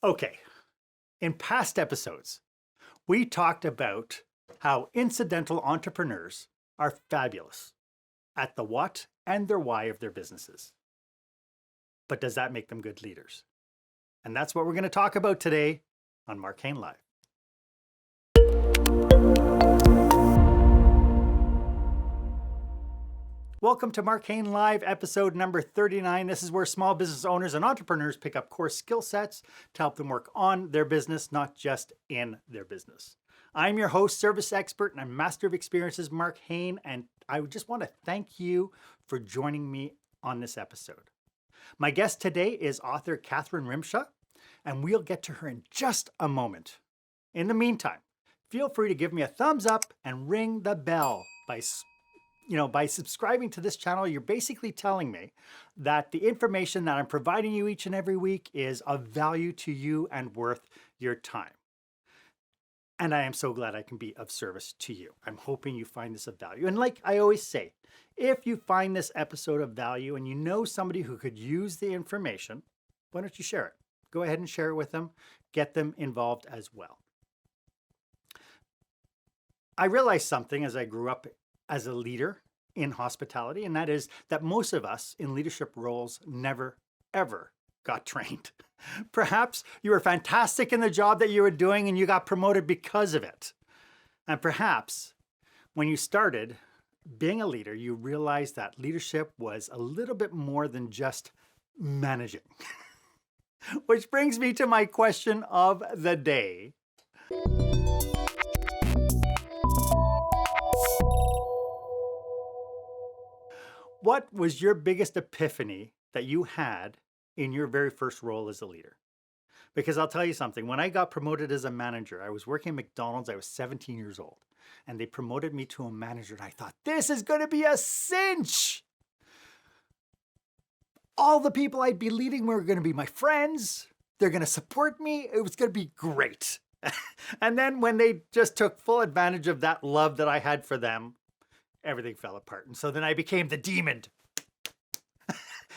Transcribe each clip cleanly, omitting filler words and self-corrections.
Okay, in past episodes, we talked about how incidental entrepreneurs are fabulous at the what and their why of their businesses. But does that make them good leaders? And that's what we're going to talk about today on Mark Hain Live. Welcome to Mark Hain Live, episode number 39. This is where small business owners and entrepreneurs pick up core skill sets to help them work on their business, not just in their business. I'm your host, service expert, and master of experiences, Mark Hain, and I just want to thank you for joining me on this episode. My guest today is author Kathryn Rimsha, and we'll get to her in just a moment. In the meantime, feel free to give me a thumbs up and ring the bell by subscribing to this channel. You're basically telling me that the information that I'm providing you each and every week is of value to you and worth your time. And I am so glad I can be of service to you. I'm hoping you find this of value. And like I always say, if you find this episode of value and you know somebody who could use the information, why don't you share it? Go ahead and share it with them. Get them involved as well. I realized something as I grew up as a leader in hospitality, and that is that most of us in leadership roles never, ever got trained. Perhaps you were fantastic in the job that you were doing and you got promoted because of it. And perhaps when you started being a leader, you realized that leadership was a little bit more than just managing. Which brings me to my question of the day. What was your biggest epiphany that you had in your very first role as a leader? Because I'll tell you something, when I got promoted as a manager, I was working at McDonald's, I was 17 years old, and they promoted me to a manager, and I thought, this is going to be a cinch. All the people I'd be leading were going to be my friends. They're going to support me. It was going to be great. And then when they just took full advantage of that love that I had for them, everything fell apart. And so then I became the demon.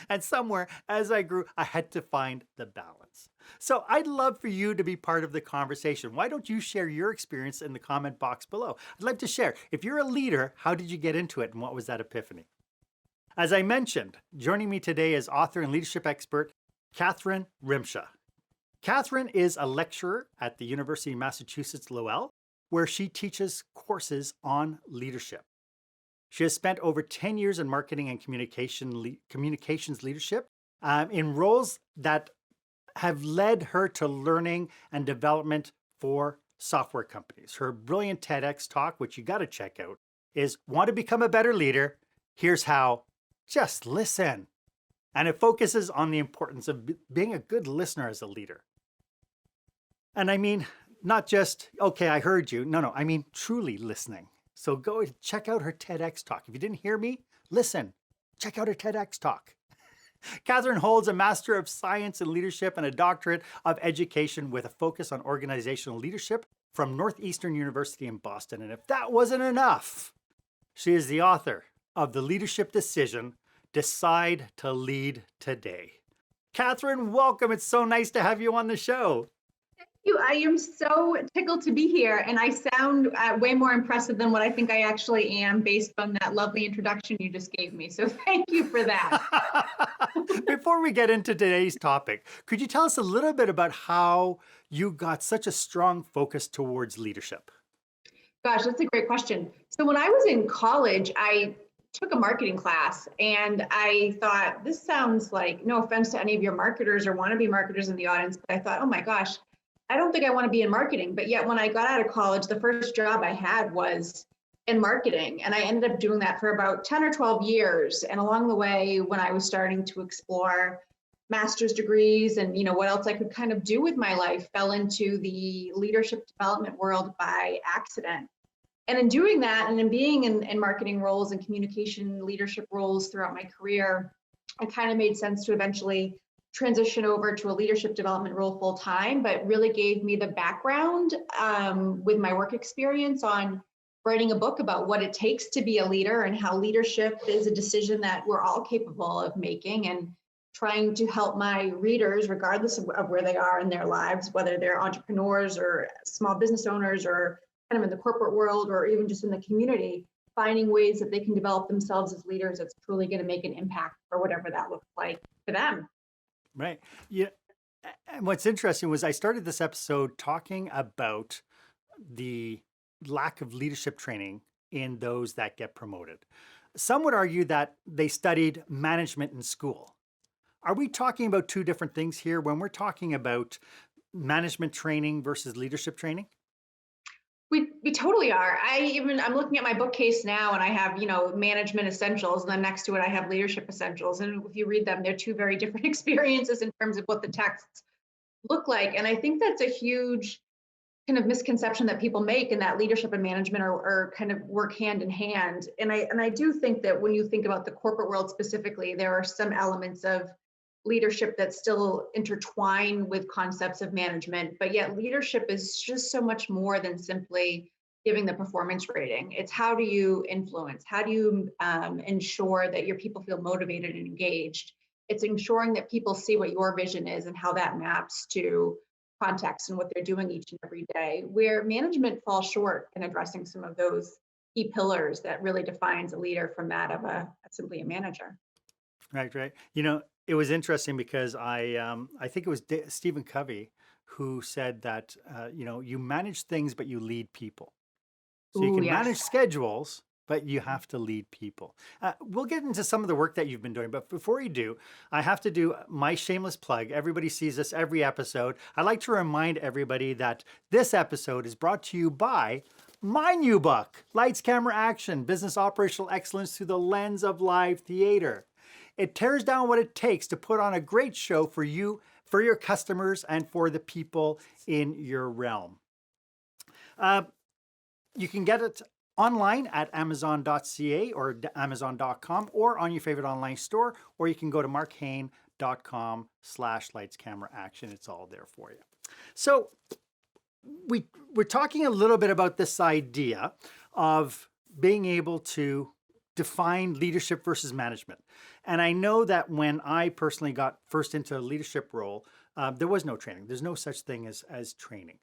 And somewhere as I grew, I had to find the balance. So I'd love for you to be part of the conversation. Why don't you share your experience in the comment box below? I'd love to share. If you're a leader, how did you get into it and what was that epiphany? As I mentioned, joining me today is author and leadership expert Kathryn Rimsha. Kathryn is a lecturer at the University of Massachusetts Lowell, where she teaches courses on leadership. She has spent over 10 years in marketing and communications leadership in roles that have led her to learning and development for software companies. Her brilliant TEDx talk, which you got to check out, is Want to Become a Better Leader? Here's how. Just listen. And it focuses on the importance of being a good listener as a leader. And I mean, not just, okay, I heard you. No, I mean truly listening. So go check out her TEDx talk. If you didn't hear me, listen. Check out her TEDx talk. Kathryn holds a Master of Science in Leadership and a Doctorate of Education with a focus on organizational leadership from Northeastern University in Boston. And if that wasn't enough, she is the author of The Leadership Decision, Decide to Lead Today. Kathryn, welcome. It's so nice to have you on the show. I am so tickled to be here, and I sound way more impressive than what I think I actually am based on that lovely introduction you just gave me. So thank you for that. Before we get into today's topic, could you tell us a little bit about how you got such a strong focus towards leadership? Gosh, that's a great question. So when I was in college, I took a marketing class, and I thought, this sounds like, no offense to any of your marketers or wannabe marketers in the audience, but I thought, oh my gosh, I don't think I want to be in marketing. But yet when I got out of college, the first job I had was in marketing. And I ended up doing that for about 10 or 12 years. And along the way, when I was starting to explore master's degrees and what else I could kind of do with my life, fell into the leadership development world by accident. And in doing that, and in being in marketing roles and communication leadership roles throughout my career, it kind of made sense to eventually transition over to a leadership development role full time, but really gave me the background with my work experience on writing a book about what it takes to be a leader and how leadership is a decision that we're all capable of making, and trying to help my readers, regardless of where they are in their lives, whether they're entrepreneurs or small business owners or kind of in the corporate world or even just in the community, finding ways that they can develop themselves as leaders that's truly going to make an impact for whatever that looks like for them. Right. Yeah. And what's interesting was I started this episode talking about the lack of leadership training in those that get promoted. Some would argue that they studied management in school. Are we talking about two different things here when we're talking about management training versus leadership training? We totally are. I'm looking at my bookcase now and I have, management essentials, and then next to it I have leadership essentials. And if you read them, they're two very different experiences in terms of what the texts look like. And I think that's a huge kind of misconception that people make, and that leadership and management are kind of work hand in hand. And I do think that when you think about the corporate world specifically, there are some elements of leadership that still intertwine with concepts of management, but yet leadership is just so much more than simply giving the performance rating. It's how do you influence? How do you ensure that your people feel motivated and engaged? It's ensuring that people see what your vision is and how that maps to context and what they're doing each and every day, where management falls short in addressing some of those key pillars that really defines a leader from that of simply a manager. Right, right. It was interesting because I think it was Stephen Covey who said that you manage things, but you lead people. So you Ooh, can yes. manage schedules, but you have to lead people. We'll get into some of the work that you've been doing, but before you do, I have to do my shameless plug. Everybody sees this every episode. I'd like to remind everybody that this episode is brought to you by my new book, Lights, Camera, Action, Business Operational Excellence Through the Lens of Live Theater. It tears down what it takes to put on a great show for you, for your customers, and for the people in your realm. You can get it online at amazon.ca or amazon.com or on your favorite online store, or you can go to markhain.com/lightscamera-action. It's all there for you. So we're talking a little bit about this idea of being able to define leadership versus management. And I know that when I personally got first into a leadership role, there was no training. There's no such thing as training.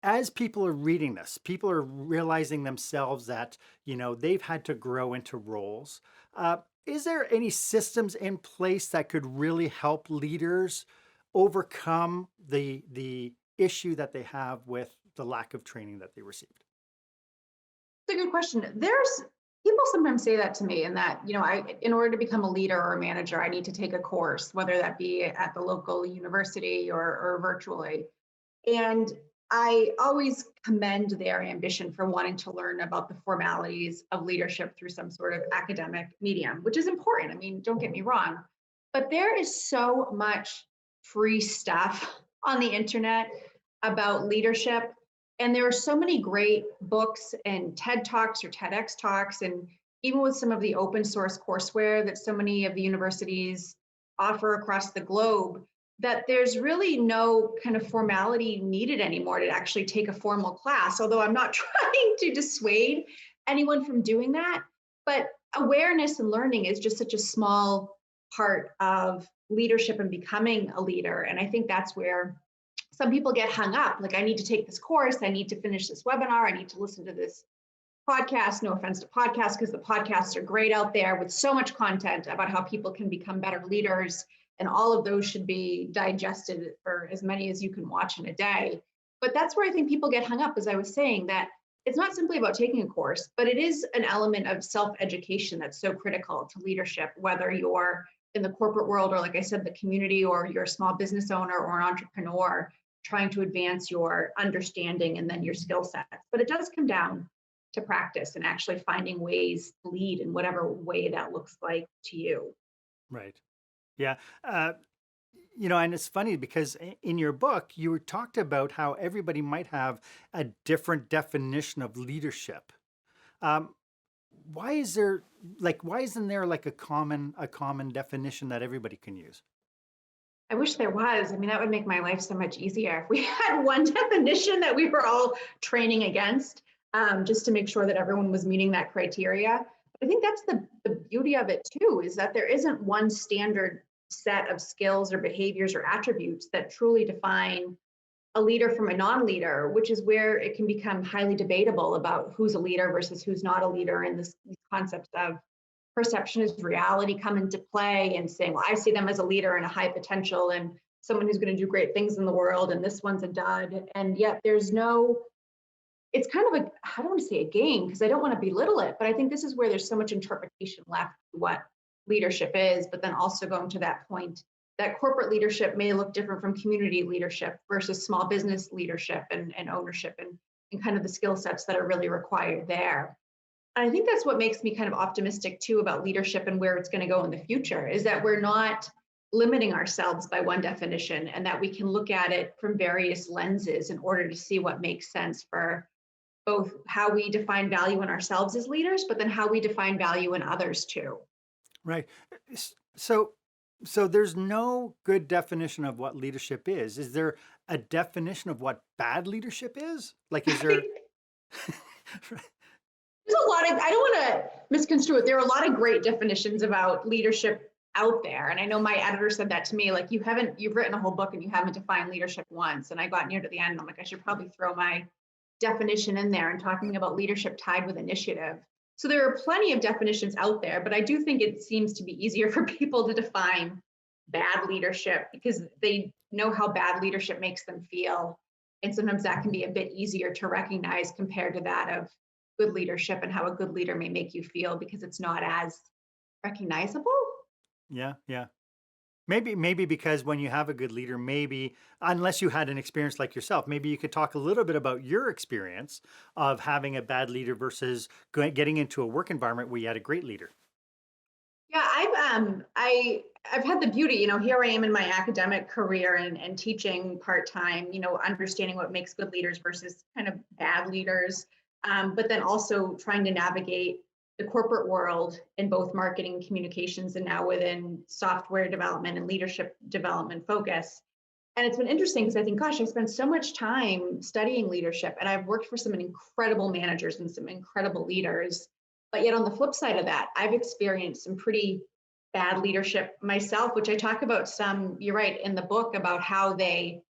As people are reading this, people are realizing themselves that, they've had to grow into roles. Is there any systems in place that could really help leaders overcome the issue that they have with the lack of training that they received? It's a good question. People sometimes say that to me, and that, in order to become a leader or a manager, I need to take a course, whether that be at the local university or virtually. And I always commend their ambition for wanting to learn about the formalities of leadership through some sort of academic medium, which is important. I mean, don't get me wrong, but there is so much free stuff on the internet about leadership. And there are so many great books and TED Talks or TEDx Talks, and even with some of the open source courseware that so many of the universities offer across the globe, that there's really no kind of formality needed anymore to actually take a formal class, although I'm not trying to dissuade anyone from doing that. But awareness and learning is just such a small part of leadership and becoming a leader. And I think that's where some people get hung up. Like, I need to take this course, I need to finish this webinar, I need to listen to this podcast. No offense to podcasts, because the podcasts are great out there with so much content about how people can become better leaders. And all of those should be digested for as many as you can watch in a day. But that's where I think people get hung up, as I was saying, that it's not simply about taking a course, but it is an element of self-education that's so critical to leadership, whether you're in the corporate world or, like I said, the community, or you're a small business owner or an entrepreneur trying to advance your understanding and then your skill sets. But it does come down to practice and actually finding ways to lead in whatever way that looks like to you. Right. Yeah. And it's funny because in your book, you talked about how everybody might have a different definition of leadership. Why isn't there like a common definition that everybody can use? I wish there was. I mean, that would make my life so much easier if we had one definition that we were all training against, just to make sure that everyone was meeting that criteria. I think that's the beauty of it too, is that there isn't one standard set of skills or behaviors or attributes that truly define a leader from a non-leader, which is where it can become highly debatable about who's a leader versus who's not a leader. And these concepts of perception is reality come into play and saying, well, I see them as a leader and a high potential and someone who's going to do great things in the world, and this one's a dud. And yet there's no, it's kind of a, I don't want to say a game because I don't want to belittle it, but I think this is where there's so much interpretation left to what leadership is, but then also going to that point that corporate leadership may look different from community leadership versus small business leadership and ownership and kind of the skill sets that are really required there. And I think that's what makes me kind of optimistic too about leadership and where it's going to go in the future is that we're not limiting ourselves by one definition and that we can look at it from various lenses in order to see what makes sense for both how we define value in ourselves as leaders, but then how we define value in others too. Right. So, so there's no good definition of what leadership is. Is there a definition of what bad leadership is? Like, is there? There's a lot of, I don't want to misconstrue it. There are a lot of great definitions about leadership out there. And I know my editor said that to me, like, you've written a whole book and you haven't defined leadership once. And I got near to the end and I'm like, I should probably throw my definition in there and talking about leadership tied with initiative. So there are plenty of definitions out there, but I do think it seems to be easier for people to define bad leadership because they know how bad leadership makes them feel. And sometimes that can be a bit easier to recognize compared to that of good leadership and how a good leader may make you feel because it's not as recognizable. Yeah, yeah. Maybe because when you have a good leader, maybe unless you had an experience like yourself, maybe you could talk a little bit about your experience of having a bad leader versus getting into a work environment where you had a great leader. Yeah, I've had the beauty, here I am in my academic career and teaching part-time, understanding what makes good leaders versus kind of bad leaders. But then also trying to navigate the corporate world in both marketing and communications and now within software development and leadership development focus. And it's been interesting because I think, gosh, I spent so much time studying leadership and I've worked for some incredible managers and some incredible leaders. But yet on the flip side of that, I've experienced some pretty bad leadership myself, which I talk about some, you're right, in the book about how they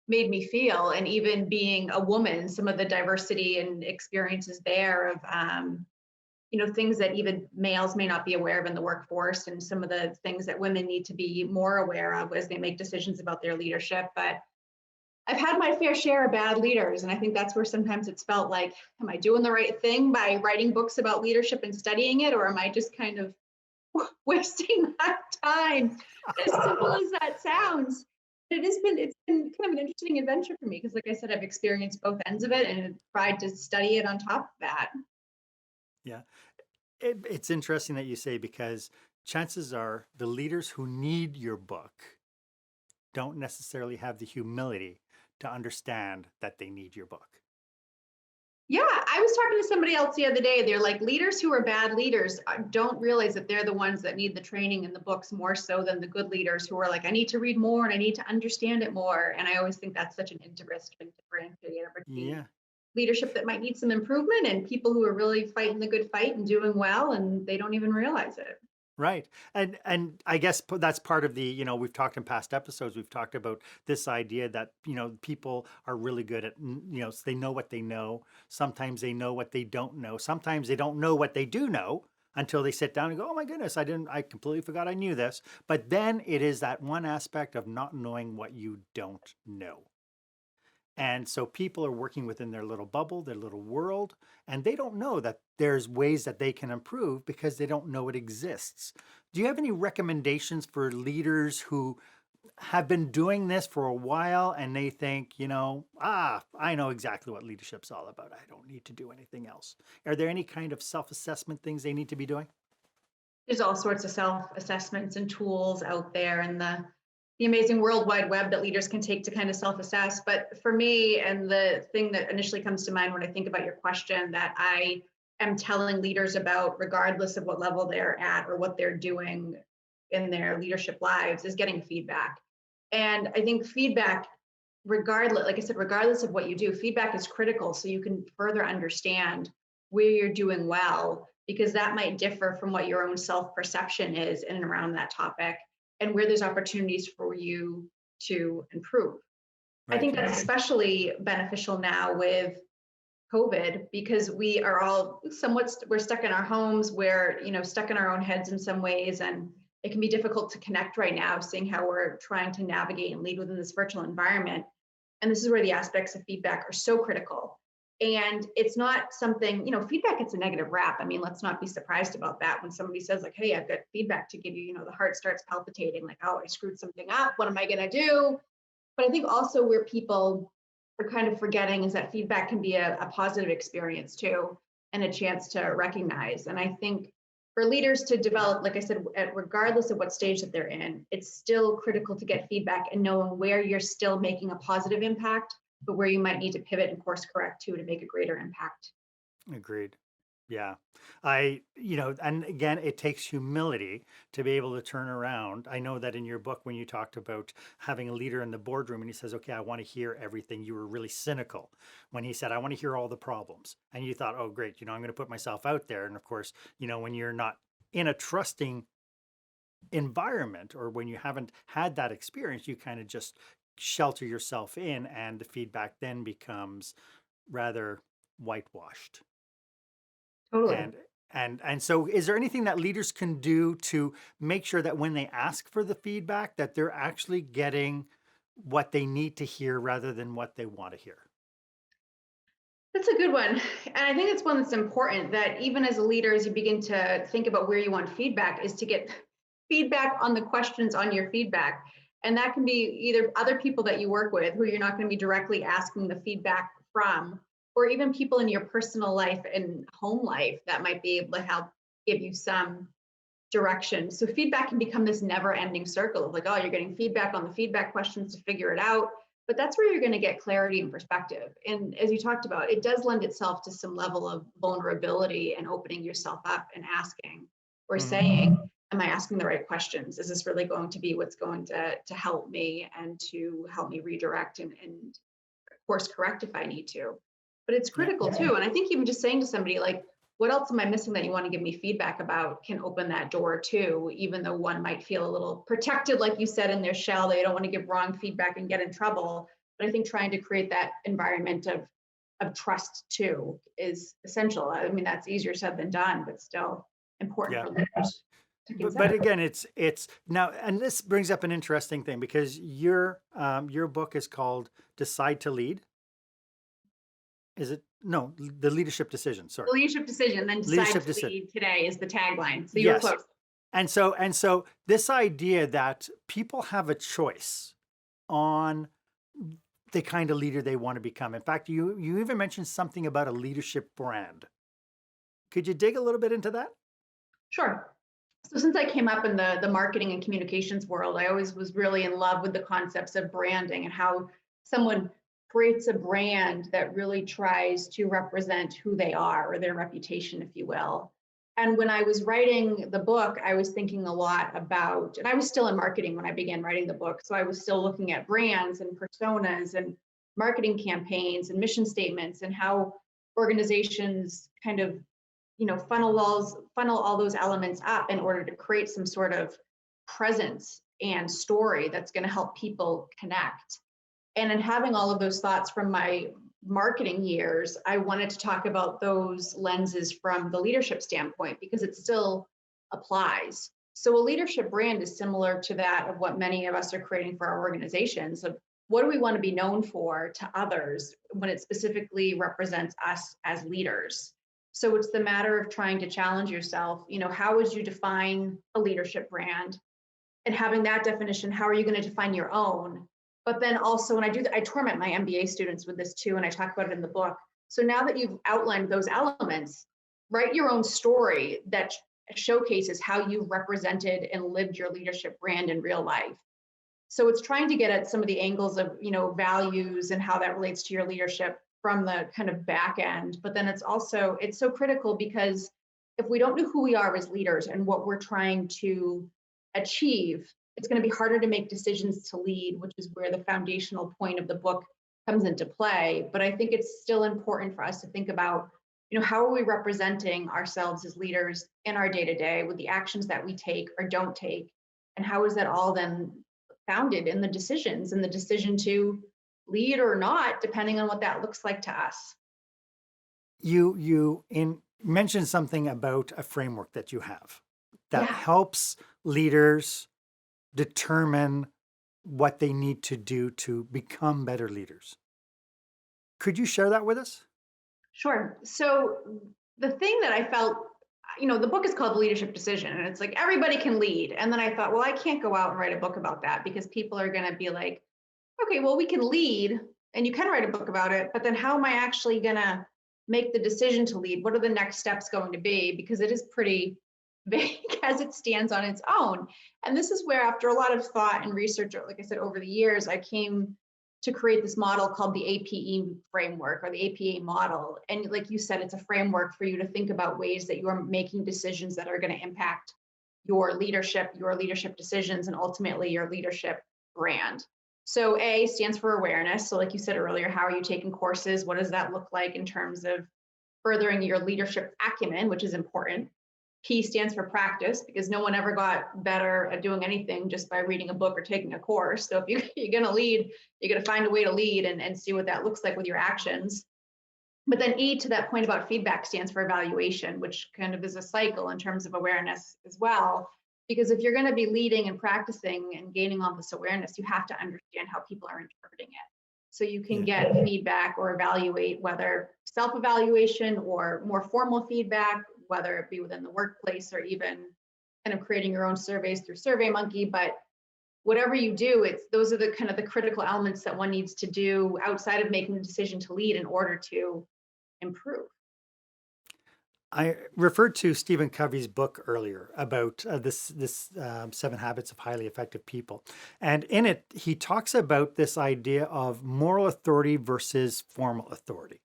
made me feel. And even being a woman, some of the diversity and experiences there of, things that even males may not be aware of in the workforce and some of the things that women need to be more aware of as they make decisions about their leadership. But I've had my fair share of bad leaders. And I think that's where sometimes it's felt like, am I doing the right thing by writing books about leadership and studying it? Or am I just kind of wasting my time? As simple as that sounds. It's been kind of an interesting adventure for me because, like I said, I've experienced both ends of it and tried to study it on top of that. Yeah. It's interesting that you say because chances are the leaders who need your book don't necessarily have the humility to understand that they need your book. Yeah, I was talking to somebody else the other day. They're like, leaders who are bad leaders don't realize that they're the ones that need the training and the books more so than the good leaders who are like, I need to read more and I need to understand it more. And I always think that's such an interesting differentiator between Yeah. leadership that might need some improvement and people who are really fighting the good fight and doing well and they don't even realize it. Right. And I guess that's part of the, we've talked in past episodes, we've talked about this idea that, people are really good at, they know what they know. Sometimes they know what they don't know. Sometimes they don't know what they do know until they sit down and go, oh my goodness, I completely forgot I knew this. But then it is that one aspect of not knowing what you don't know. And so people are working within their little bubble, their little world, and they don't know that there's ways that they can improve because they don't know it exists. Do you have any recommendations for leaders who have been doing this for a while and they think, I know exactly what leadership's all about. I don't need to do anything else. Are there any kind of self-assessment things they need to be doing? There's all sorts of self-assessments and tools out there and the amazing world wide web that leaders can take to kind of self-assess. But for me, and the thing that initially comes to mind when I think about your question that I am telling leaders about, regardless of what level they're at or what they're doing in their leadership lives, is getting feedback. And I think feedback, regardless, like I said, regardless of what you do, feedback is critical so you can further understand where you're doing well because that might differ from what your own self perception is in and around that topic, and where there's opportunities for you to improve. I Right. think that's especially beneficial now with COVID, because we are all somewhat we're stuck in our homes, we're stuck in our own heads in some ways, and it can be difficult to connect right now, seeing how we're trying to navigate and lead within this virtual environment. And this is where the aspects of feedback are so critical. And it's not something, feedback gets a negative rap. I mean, let's not be surprised about that. When somebody says like, hey, I've got feedback to give you, the heart starts palpitating like, oh, I screwed something up, what am I going to do? But I think also where people are kind of forgetting is that feedback can be a positive experience too, and a chance to recognize. And I think for leaders to develop, like I said, regardless of what stage that they're in, it's still critical to get feedback and knowing where you're still making a positive impact, but where you might need to pivot and course correct too to make a greater impact. Agreed. Yeah. And again, it takes humility to be able to turn around. I know that in your book, when you talked about having a leader in the boardroom and he says, okay, I want to hear everything, you were really cynical when he said, I want to hear all the problems. And you thought, oh, great, I'm going to put myself out there. And of course, when you're not in a trusting environment or when you haven't had that experience, you kind of just shelter yourself in and the feedback then becomes rather whitewashed. Totally. And so is there anything that leaders can do to make sure that when they ask for the feedback that they're actually getting what they need to hear rather than what they want to hear? That's a good one. And I think it's one that's important, that even as a leader, as you begin to think about where you want feedback, is to get feedback on the questions on your feedback. And that can be either other people that you work with who you're not going to be directly asking the feedback from, or even people in your personal life and home life that might be able to help give you some direction. So feedback can become this never ending circle of like, oh, you're getting feedback on the feedback questions to figure it out. But that's where you're going to get clarity and perspective. And as you talked about, it does lend itself to some level of vulnerability and opening yourself up and asking or Hmm. saying, am I asking the right questions? Is this really going to be what's going to help me and to help me redirect and course correct if I need to? But it's Yeah. critical too. And I think even just saying to somebody like, what else am I missing that you want to give me feedback about, can open that door too, even though one might feel a little protected, like you said, in their shell. They don't want to give wrong feedback and get in trouble. But I think trying to create that environment of trust too is essential. I mean, that's easier said than done, but still important Yeah. for leaders to But consider. again, it's now, and this brings up an interesting thing because your book is called Decide to Lead. Is it? No, the leadership decision. The Sorry, leadership decision, then decide leadership to decision. lead today is the tagline. So you were Yes. close. And so this idea that people have a choice on the kind of leader they want to become. In fact, you even mentioned something about a leadership brand. Could you dig a little bit into that? Sure. So since I came up in the marketing and communications world, I always was really in love with the concepts of branding and how someone creates a brand that really tries to represent who they are or their reputation, if you will. And when I was writing the book, I was thinking a lot about, and I was still in marketing when I began writing the book. So I was still looking at brands and personas and marketing campaigns and mission statements and how organizations kind of funnel all those elements up in order to create some sort of presence and story that's going to help people connect. And in having all of those thoughts from my marketing years, I wanted to talk about those lenses from the leadership standpoint because it still applies. So a leadership brand is similar to that of what many of us are creating for our organizations, of what do we want to be known for to others when it specifically represents us as leaders. So it's the matter of trying to challenge yourself, how would you define a leadership brand? And having that definition, how are you going to define your own? But then also, when I do that, I torment my MBA students with this too, and I talk about it in the book. So now that you've outlined those elements, write your own story that showcases how you represented and lived your leadership brand in real life. So it's trying to get at some of the angles of, values and how that relates to your leadership from the kind of back end. But then it's so critical because if we don't know who we are as leaders and what we're trying to achieve, it's going to be harder to make decisions to lead, which is where the foundational point of the book comes into play. But I think it's still important for us to think about, how are we representing ourselves as leaders in our day to day with the actions that we take or don't take? And how is that all then founded in the decisions and the decision to lead or not, depending on what that looks like to us? You mentioned something about a framework that you have that Yeah, helps leaders determine what they need to do to become better leaders. Could you share that with us? sure. So the thing that I felt, the book is called Leadership Decision, and it's like everybody can lead. And then I thought, well, I can't go out and write a book about that because people are going to be like, okay, well, we can lead and you can write a book about it, but then how am I actually going to make the decision to lead? What are the next steps going to be? Because it is pretty vague as it stands on its own. And this is where, after a lot of thought and research, like I said, over the years, I came to create this model called the APE framework or the APA model. And like you said, it's a framework for you to think about ways that you are making decisions that are going to impact your leadership decisions, and ultimately your leadership brand. So A stands for awareness. So like you said earlier, how are you taking courses? What does that look like in terms of furthering your leadership acumen, which is important? P stands for practice, because no one ever got better at doing anything just by reading a book or taking a course. So if you're going to lead, you're going to find a way to lead and see what that looks like with your actions. But then E, to that point about feedback, stands for evaluation, which kind of is a cycle in terms of awareness as well. Because if you're going to be leading and practicing and gaining all this awareness, you have to understand how people are interpreting it. So you can Yeah. get feedback or evaluate, whether self-evaluation or more formal feedback, whether it be within the workplace or even kind of creating your own surveys through SurveyMonkey. But whatever you do, it's those are the kind of the critical elements that one needs to do outside of making the decision to lead in order to improve. I referred to Stephen Covey's book earlier about this 7 Habits of Highly Effective People, and in it he talks about this idea of moral authority versus formal authority.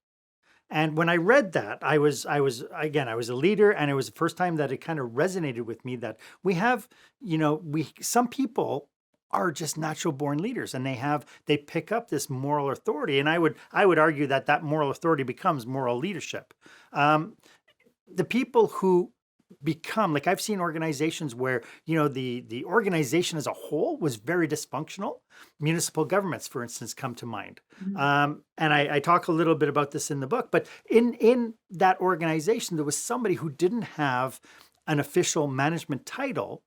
And when I read that, I was a leader, and it was the first time that it kind of resonated with me that we have, we some people are just natural born leaders, and they pick up this moral authority, and I would argue that that moral authority becomes moral leadership. Um, the people who become, like, I've seen organizations where the organization as a whole was very dysfunctional. Municipal governments, for instance, come to mind. Mhm. And I talk a little bit about this in the book, but in that organization there was somebody who didn't have an official management title,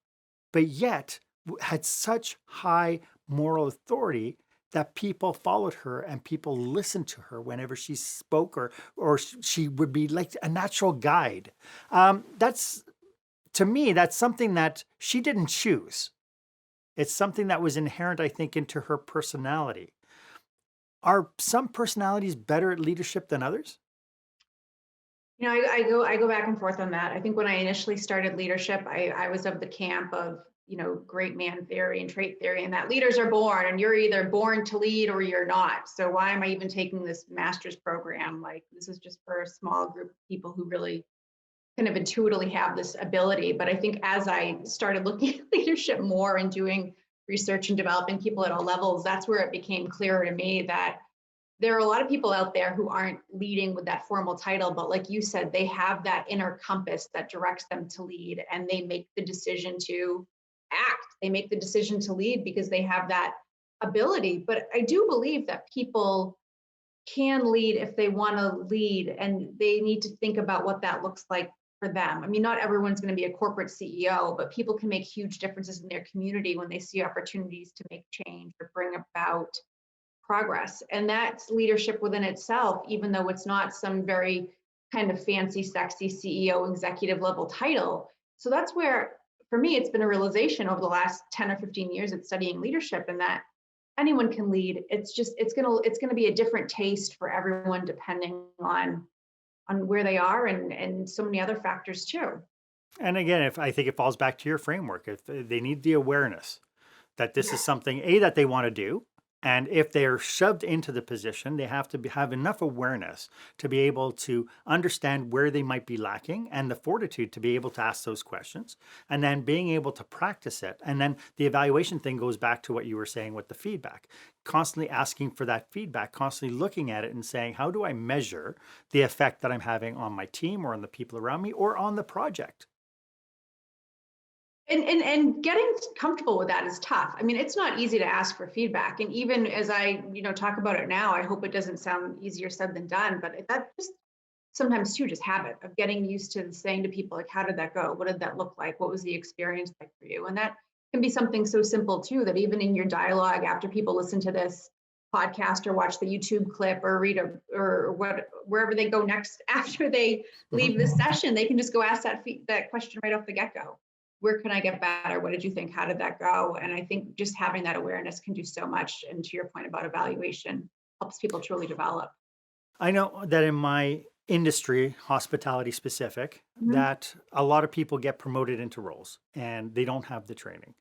but yet had such high moral authority that people followed her and people listened to her whenever she spoke, or she would be like a natural guide. That's To me, that's something that she didn't choose. It's something that was inherent, I think, into her personality. Are some personalities better at leadership than others? I go back and forth on that. I think when I initially started leadership, I was of the camp of, great man theory and trait theory, and that leaders are born, and you're either born to lead or you're not. So why am I even taking this master's program? Like, this is just for a small group of people who really kind of intuitively have this ability. But I think as I started looking at leadership more and doing research and developing people at all levels, that's where it became clearer to me that there are a lot of people out there who aren't leading with that formal title, but like you said, they have that inner compass that directs them to lead, and they make the decision to act. They make the decision to lead because they have that ability. But I do believe that people can lead if they want to lead, and they need to think about what that looks like for them. I mean, not everyone's going to be a corporate CEO, but people can make huge differences in their community when they see opportunities to make change or bring about progress. And that's leadership within itself, even though it's not some very kind of fancy, sexy CEO executive level title. So that's where, for me, it's been a realization over the last 10 or 15 years of studying leadership, and that anyone can lead. It's just it's gonna be a different taste for everyone depending on where they are, and so many other factors too. And again, if I think it falls back to your framework, if they need the awareness that this is Yeah. something A, that they want to do, And if they're shoved into the position, they have to have enough awareness to be able to understand where they might be lacking and the fortitude to be able to ask those questions and then being able to practice it. And then the evaluation thing goes back to what you were saying with the feedback, constantly asking for that feedback, constantly looking at it and saying, how do I measure the effect that I'm having on my team or on the people around me or on the project? And getting comfortable with that is tough. I mean, it's not easy to ask for feedback. And even as I, talk about it now, I hope it doesn't sound easier said than done, but that just sometimes too, just habit of getting used to saying to people, like, how did that go? What did that look like? What was the experience like for you? And that can be something so simple too, that even in your dialogue after people listen to this podcast or watch the YouTube clip or read or what, wherever they go next after they leave this session, they can just go ask that question right off the get-go. Where can I get better? What did you think? How did that go? And I think just having that awareness can do so much. And to your point about evaluation, helps people truly develop. I know that in my industry, hospitality specific, Mhm. that a lot of people get promoted into roles and they don't have the training.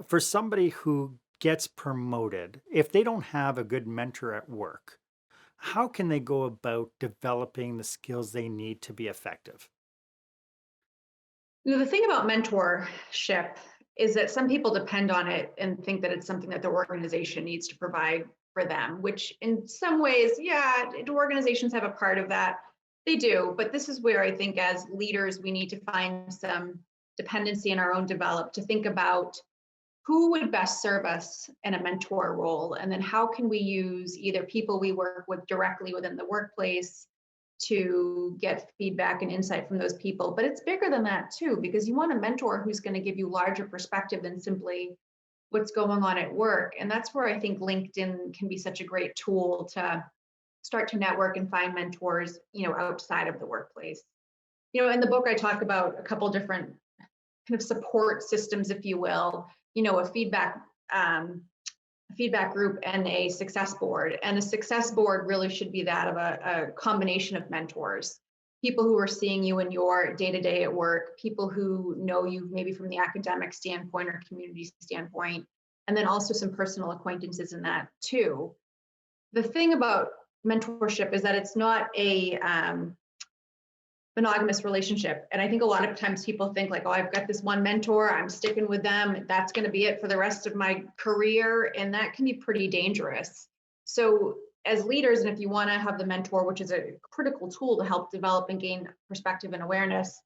For somebody who gets promoted, if they don't have a good mentor at work, how can they go about developing the skills they need to be effective? The thing about mentorship is that some people depend on it and think that it's something that the organization needs to provide for them, which in some ways, yeah, do organizations have a part of that? They do. But this is where I think as leaders, we need to find some dependency in our own develop to think about who would best serve us in a mentor role? And then how can we use either people we work with directly within the workplace to get feedback and insight from those people? But it's bigger than that too, because you want a mentor who's going to give you larger perspective than simply what's going on at work. And that's where I think LinkedIn can be such a great tool to start to network and find mentors, outside of the workplace. In the book, I talk about a couple different kind of support systems, if you will, a um, feedback group and a success board. And a success board really should be that of a combination of mentors, people who are seeing you in your day to day at work, people who know you maybe from the academic standpoint or community standpoint, and then also some personal acquaintances in that too. The thing about mentorship is that it's not a monogamous relationship. And I think a lot of times people think like, oh, I've got this one mentor, I'm sticking with them. That's going to be it for the rest of my career. And that can be pretty dangerous. So as leaders, and if you want to have the mentor, which is a critical tool to help develop and gain perspective and awareness,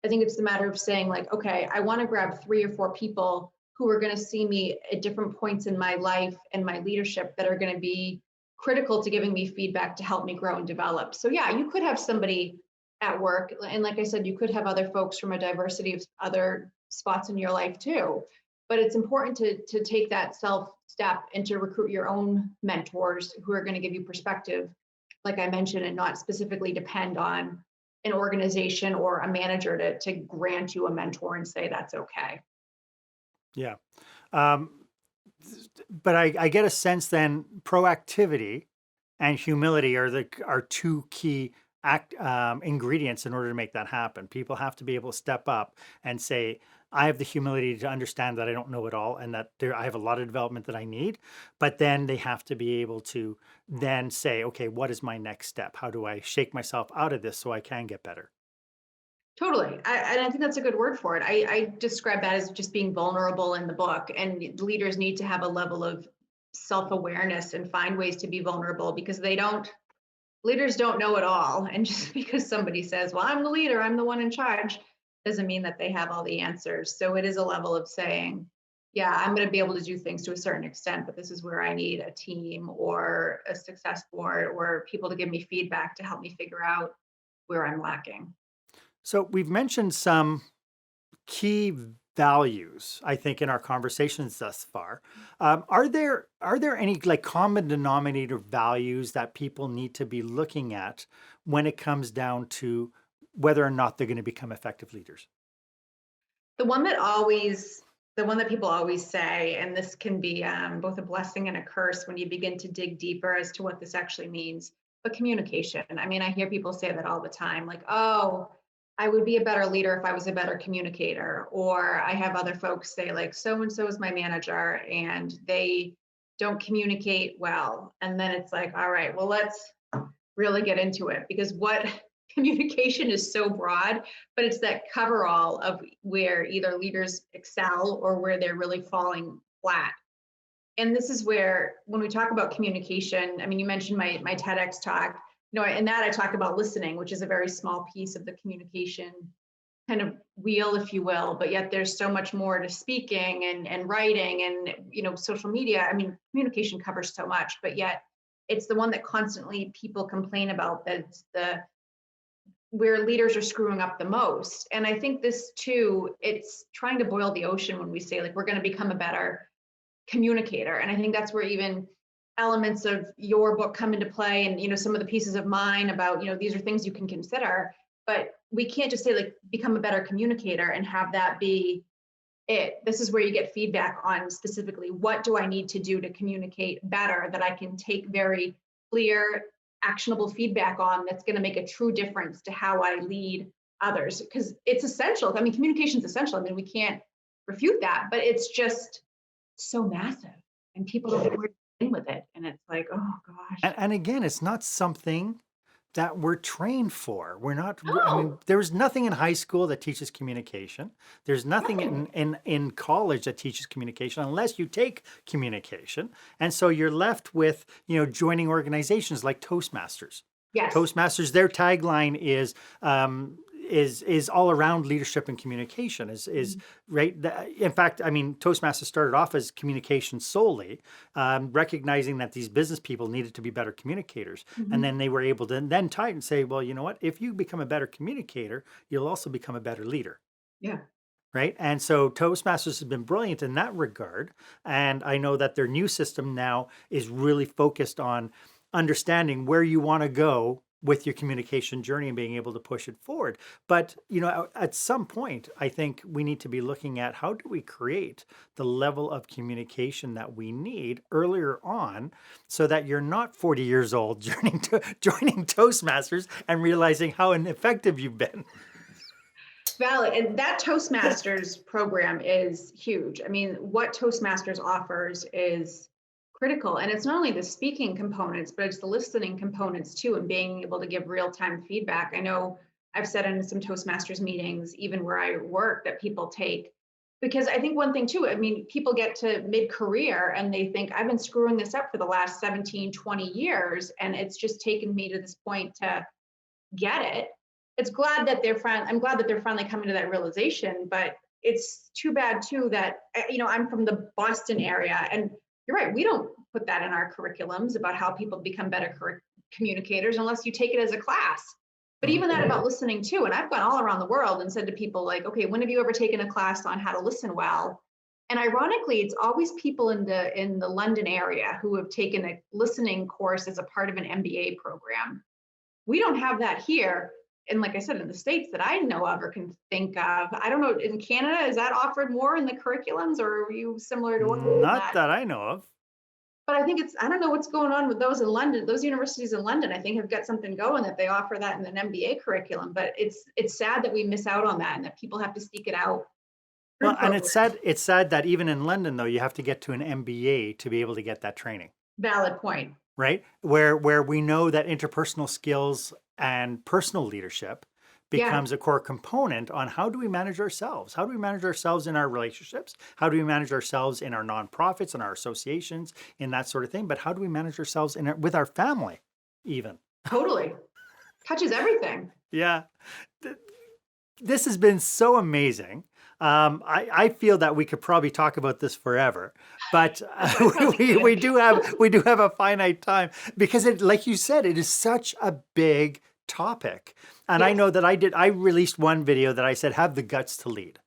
I think it's the matter of saying like, okay, I want to grab 3 or 4 people who are going to see me at different points in my life and my leadership that are going to be critical to giving me feedback to help me grow and develop. So yeah, you could have somebody at work. And like I said, you could have other folks from a diversity of other spots in your life too. But it's important to take that self step and to recruit your own mentors who are going to give you perspective, like I mentioned, and not specifically depend on an organization or a manager to grant you a mentor and say that's okay. Yeah. Um, but I get a sense then proactivity and humility are two key ingredients in order to make that happen. People have to be able to step up and say, I have the humility to understand that I don't know it all and that I have a lot of development that I need. But then they have to be able to then say, okay, what is my next step? How do I shake myself out of this so I can get better? Totally. And I think that's a good word for it. I describe that as just being vulnerable in the book. And leaders need to have a level of self awareness and find ways to be vulnerable because leaders don't know it all. And just because somebody says, well, I'm the leader, I'm the one in charge, doesn't mean that they have all the answers. So it is a level of saying, yeah, I'm going to be able to do things to a certain extent, but this is where I need a team or a success board or people to give me feedback to help me figure out where I'm lacking. So we've mentioned some key values, I think, in our conversations thus far. Are there any like common denominator values that people need to be looking at when it comes down to whether or not they're going to become effective leaders? The one that always, the one that people always say, and this can be both a blessing and a curse when you begin to dig deeper as to what this actually means, but communication. I mean, I hear people say that all the time, like, oh, I would be a better leader if I was a better communicator. Or I have other folks say, like, so and so is my manager, and they don't communicate well. And then it's like, all right, well, let's really get into it, because what communication is so broad, but it's that coverall of where either leaders excel or where they're really falling flat. And this is where, when we talk about communication, I mean, you mentioned my TEDx talk, in that I talk about listening, which is a very small piece of the communication kind of wheel, if you will, but yet there's so much more to speaking and writing and, social media. I mean, communication covers so much, but yet it's the one that constantly people complain about, that it's the where leaders are screwing up the most. And I think this too, it's trying to boil the ocean when we say, like, we're going to become a better communicator. And I think that's where even elements of your book come into play, and some of the pieces of mine about, these are things you can consider. But we can't just say, like, become a better communicator and have that be it. This is where you get feedback on specifically, what do I need to do to communicate better, that I can take very clear, actionable feedback on, that's going to make a true difference to how I lead others. Because it's essential. I mean, communication is essential. I mean, we can't refute that, but it's just so massive, and people don't know where to begin with it. And it's like, oh gosh. And again, it's not something that we're trained for. We're not, I mean, No, there's nothing in high school that teaches communication. There's nothing in college that teaches communication unless you take communication. And so you're left with, joining organizations like Toastmasters. yes. Toastmasters, their tagline is all around leadership and communication. Is right. In fact, I mean, Toastmasters started off as communication solely, recognizing that these business people needed to be better communicators, and then they were able to then tie it and say, well, you know what? If you become a better communicator, you'll also become a better leader. Yeah. Right. And so Toastmasters has been brilliant in that regard. And I know that their new system now is really focused on understanding where you want to go with your communication journey and being able to push it forward. But, at some point, I think we need to be looking at, how do we create the level of communication that we need earlier on, so that you're not 40 years old joining Toastmasters and realizing how ineffective you've been. Valid. And that Toastmasters program is huge. I mean, what Toastmasters offers is critical. And it's not only the speaking components, but it's the listening components too, and being able to give real-time feedback. I know I've said in some Toastmasters meetings, even where I work, that people take, because I think one thing too, I mean, people get to mid-career and they think, I've been screwing this up for the last 17, 20 years, and it's just taken me to this point to get it. I'm glad that they're finally coming to that realization, but it's too bad too that, I'm from the Boston area, and you're right, we don't put that in our curriculums about how people become better communicators unless you take it as a class. But even that about listening too, and I've gone all around the world and said to people, like, okay, when have you ever taken a class on how to listen well? And ironically, it's always people in the London area who have taken a listening course as a part of an MBA program. We don't have that here. And like I said, in the States that I know of or can think of, I don't know, in Canada, is that offered more in the curriculums, or are you similar to what? Not that I know of. But I think I don't know what's going on with those in London. Those universities in London, I think, have got something going that they offer that in an MBA curriculum. But it's sad that we miss out on that, and that people have to seek it out. Well, and it's sad that even in London, though, you have to get to an MBA to be able to get that training. Valid point. Right? Where we know that interpersonal skills and personal leadership becomes a core component on how do we manage ourselves? How do we manage ourselves in our relationships? How do we manage ourselves in our nonprofits and our associations, in that sort of thing? But how do we manage ourselves with our family even? Totally. Touches everything. Yeah. This has been so amazing. I feel that we could probably talk about this forever, but we do have a finite time, because like you said, it is such a big topic. And yes. I know that I released one video that I said, have the guts to lead,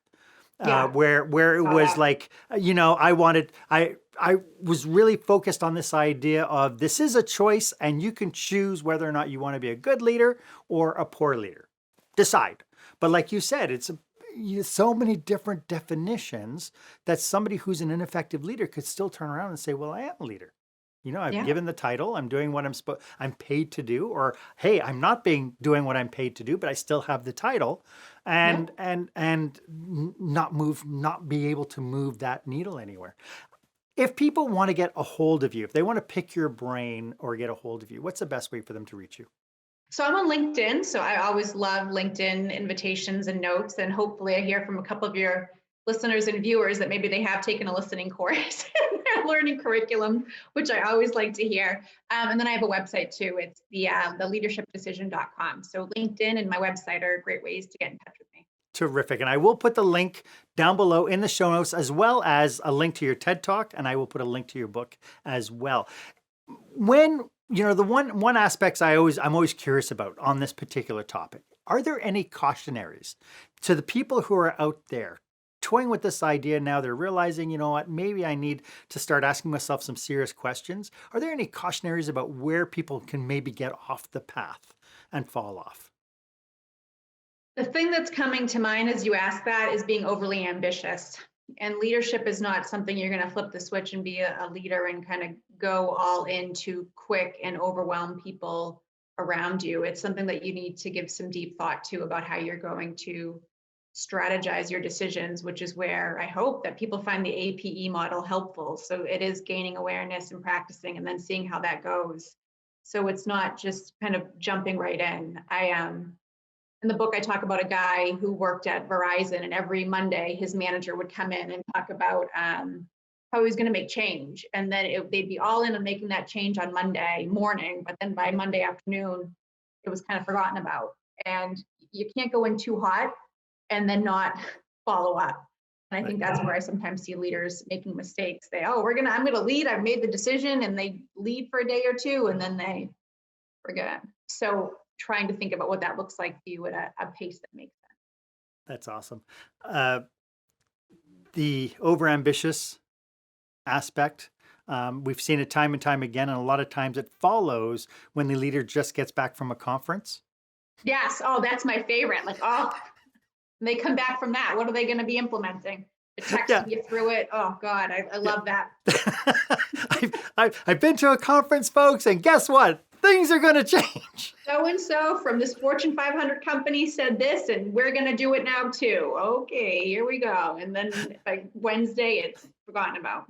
where it was like, I was really focused on this idea of, this is a choice and you can choose whether or not you want to be a good leader or a poor leader. Decide. But like you said, it's so many different definitions that somebody who's an ineffective leader could still turn around and say, well, I am a leader. I've given the title, I'm doing what I'm paid to do, or, hey, I'm not doing what I'm paid to do, but I still have the title, and not be able to move that needle anywhere. If people want to get a hold of you, if they want to pick your brain or get a hold of you, what's the best way for them to reach you? So I'm on LinkedIn. So I always love LinkedIn invitations and notes. And hopefully I hear from a couple of your listeners and viewers that maybe they have taken a listening course in their learning curriculum, which I always like to hear. And then I have a website too. It's the leadershipdecision.com. So LinkedIn and my website are great ways to get in touch with me. Terrific. And I will put the link down below in the show notes, as well as a link to your TED Talk. And I will put a link to your book as well. When, the one aspects I'm always curious about on this particular topic, are there any cautionaries to the people who are out there toying with this idea now? They're realizing, you know what, maybe I need to start asking myself some serious questions. Are there any cautionaries about where people can maybe get off the path and fall off? The thing that's coming to mind as you ask that is being overly ambitious. And leadership is not something you're going to flip the switch and be a leader and kind of go all in too quick and overwhelm people around you. It's something that you need to give some deep thought to about how you're going to strategize your decisions, which is where I hope that people find the APE model helpful. So it is gaining awareness and practicing and then seeing how that goes. So it's not just kind of jumping right in. In the book, I talk about a guy who worked at Verizon, and every Monday his manager would come in and talk about how he was going to make change. And then they'd be all in on making that change on Monday morning, but then by Monday afternoon, it was kind of forgotten about. And you can't go in too hot and then not follow up. And I think that's where I sometimes see leaders making mistakes. I'm going to lead. I've made the decision, and they lead for a day or two, and then they forget. So trying to think about what that looks like for you at a pace that makes sense. That's awesome. The overambitious aspect, we've seen it time and time again, and a lot of times it follows when the leader just gets back from a conference. Yes. Oh, that's my favorite. They come back from that. What are they going to be implementing? The texting you through it. Oh God, I love that. I've been to a conference, folks, and guess what? Things are going to change. So-and-so from this Fortune 500 company said this, and we're going to do it now too. Okay, here we go. And then by Wednesday, it's forgotten about.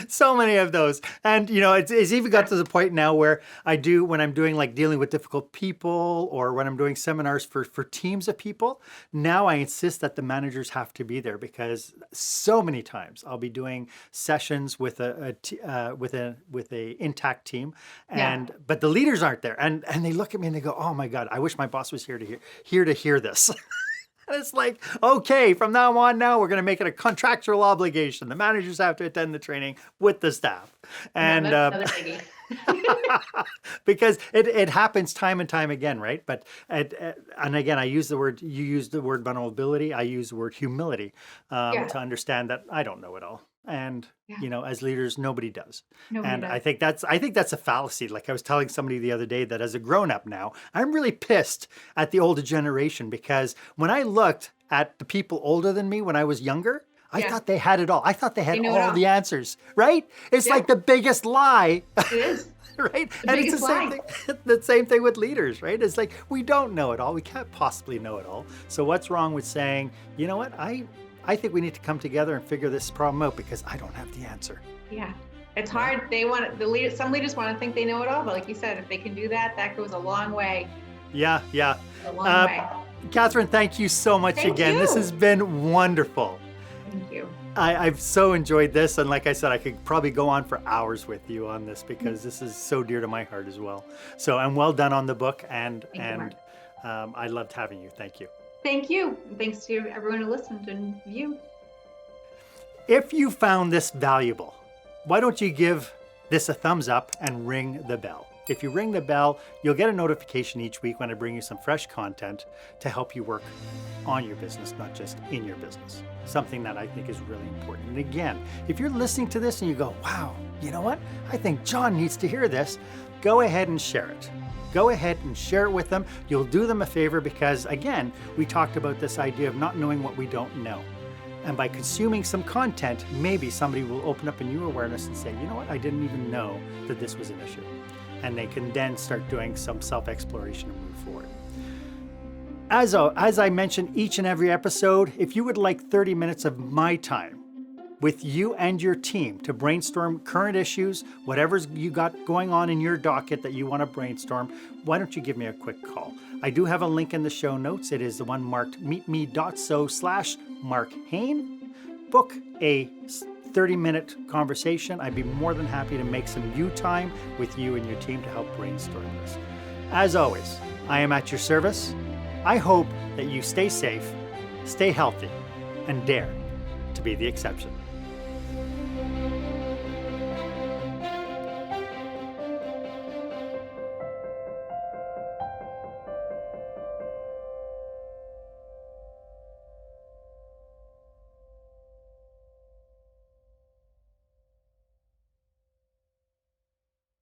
So many of those. And, it's even got to the point now where when I'm doing dealing with difficult people, or when I'm doing seminars for teams of people, now I insist that the managers have to be there, because so many times I'll be doing sessions with a intact team, but the leaders aren't there, and they look at me and they go, "Oh my God, I wish my boss was here to hear this." And it's like, okay, from now on, we're going to make it a contractual obligation. The managers have to attend the training with the staff. And because it happens time and time again, right? But, and again, you used the word vulnerability. I use the word humility to understand that I don't know it all. And, as leaders, nobody does. I think that's a fallacy. Like I was telling somebody the other day that as a grown-up now, I'm really pissed at the older generation, because when I looked at the people older than me when I was younger, I thought they had it all. I thought they had all the answers, right? It's like the biggest lie. It is. Right? And it's the same thing with leaders, right? It's like, we don't know it all. We can't possibly know it all. So what's wrong with saying, you know what, I think we need to come together and figure this problem out, because I don't have the answer. Yeah. It's hard. Some leaders want to think they know it all, but like you said, if they can do that, that goes a long way. Yeah. A long way. Catherine, thank you so much again. This has been wonderful. Thank you. I've so enjoyed this. And like I said, I could probably go on for hours with you on this, because this is so dear to my heart as well. So I'm well done on the book, and I loved having you. Thank you. Thank you. Thanks to everyone who listened and viewed. If you found this valuable, why don't you give this a thumbs up and ring the bell? If you ring the bell, you'll get a notification each week when I bring you some fresh content to help you work on your business, not just in your business. Something that I think is really important. And again, if you're listening to this and you go, wow, you know what? I think John needs to hear this. Go ahead and share it. Go ahead and share it with them. You'll do them a favor, because again, we talked about this idea of not knowing what we don't know. And by consuming some content, maybe somebody will open up a new awareness and say, you know what, I didn't even know that this was an issue. And they can then start doing some self-exploration and move forward. As I mentioned each and every episode, if you would like 30 minutes of my time with you and your team to brainstorm current issues, whatever's you got going on in your docket that you want to brainstorm, why don't you give me a quick call? I do have a link in the show notes. It is the one marked meetme.so/Mark Hain. Book a 30-minute conversation. I'd be more than happy to make some you time with you and your team to help brainstorm this. As always, I am at your service. I hope that you stay safe, stay healthy, and dare to be the exception.